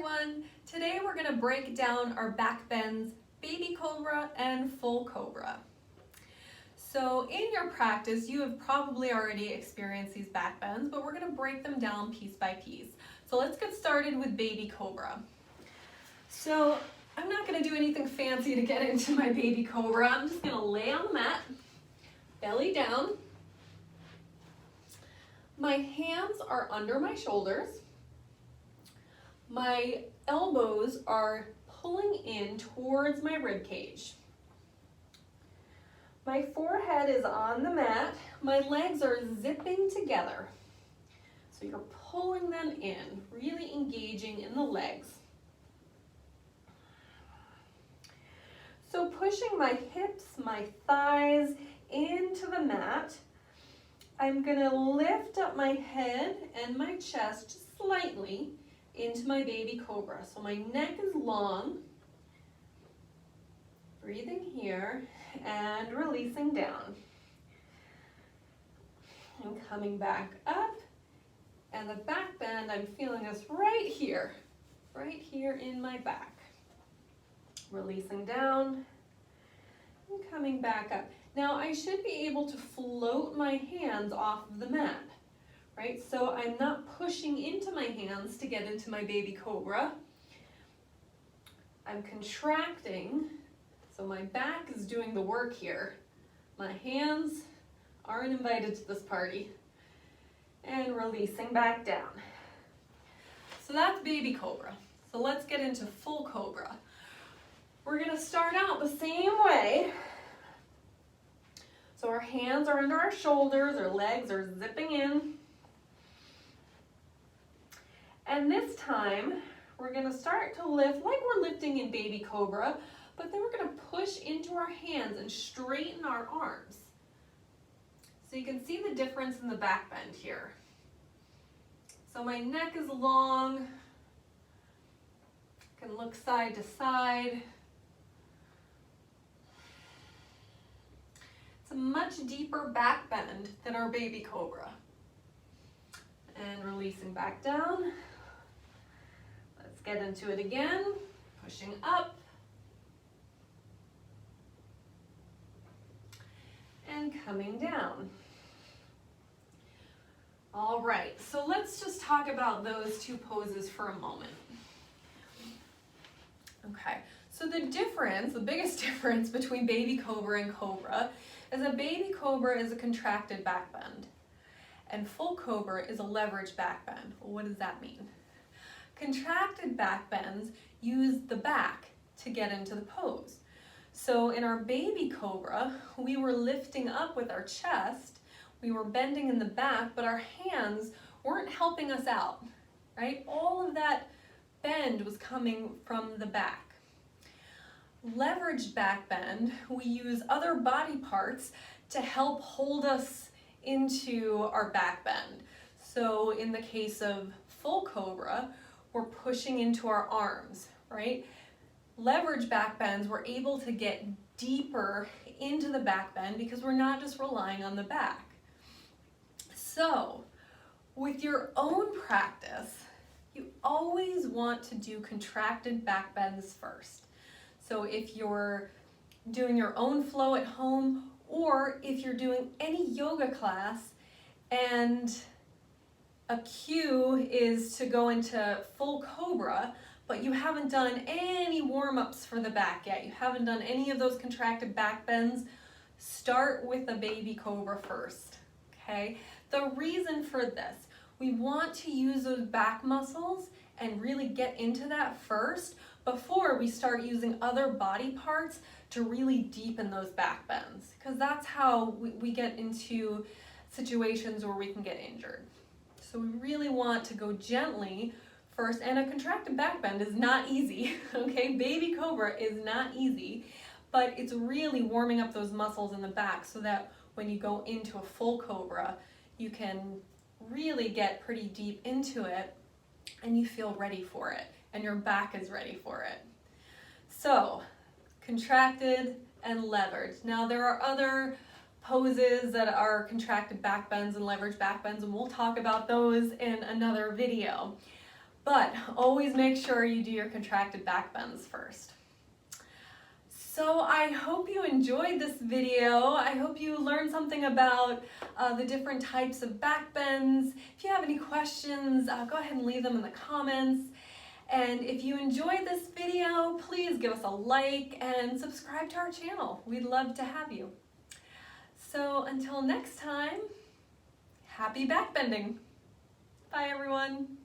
everyone! Today we're going to break down our back bends, baby cobra and full cobra. So in your practice, you have probably already experienced these back bends, but we're going to break them down piece by piece. So let's get started with baby cobra. So I'm not going to do anything fancy to get into my baby cobra. I'm just going to lay on the mat, belly down. My hands are under my shoulders. My elbows are pulling in towards my rib cage. My forehead is on the mat. My legs are zipping together. So you're pulling them in, really engaging in the legs. So pushing my hips, my thighs into the mat. I'm gonna lift up my head and my chest just slightly into my baby cobra. So my neck is long, breathing here and releasing down. And coming back up, and the back bend, I'm feeling this right here in my back. Releasing down and coming back up. Now I should be able to float my hands off of the mat. Right, so I'm not pushing into my hands to get into my baby cobra. I'm contracting, so my back is doing the work here. My hands aren't invited to this party. And releasing back down. So that's baby cobra. So let's get into full cobra. We're gonna start out the same way. So our hands are under our shoulders, our legs are zipping in. And this time, we're gonna start to lift like we're lifting in baby cobra, but then we're gonna push into our hands and straighten our arms. So you can see the difference in the back bend here. So my neck is long, I can look side to side. It's a much deeper back bend than our baby cobra. And releasing back down. Let's get into it again, pushing up. And coming down. All right, so let's just talk about those two poses for a moment. Okay, so the biggest difference between baby cobra and cobra is that baby cobra is a contracted back bend. And full cobra is a leverage back bend. Well, what does that mean? Contracted back bends use the back to get into the pose. So in our baby cobra, we were lifting up with our chest, we were bending in the back, but our hands weren't helping us out, right? All of that bend was coming from the back. Leveraged back bend, we use other body parts to help hold us into our back bend. So in the case of full cobra, we're pushing into our arms, right? Leverage back bends, we're able to get deeper into the back bend because we're not just relying on the back. So with your own practice, you always want to do contracted back bends first. So if you're doing your own flow at home, or if you're doing any yoga class and a cue is to go into full cobra, but you haven't done any warm-ups for the back yet, you haven't done any of those contracted back bends, start with the baby cobra first, okay? The reason for this, we want to use those back muscles and really get into that first before we start using other body parts to really deepen those back bends, because that's how we get into situations where we can get injured. So we really want to go gently first, and a contracted back bend is not easy, okay? Baby cobra is not easy, but it's really warming up those muscles in the back so that when you go into a full cobra, you can really get pretty deep into it and you feel ready for it, and your back is ready for it. So, contracted and leveraged. Now there are other poses that are contracted back bends and leveraged back bends, and we'll talk about those in another video. But always make sure you do your contracted back bends first. So I hope you enjoyed this video. I hope you learned something about the different types of back bends. If you have any questions, go ahead and leave them in the comments. And if you enjoyed this video, please give us a like and subscribe to our channel. We'd love to have you. So until next time, happy back bending. Bye everyone.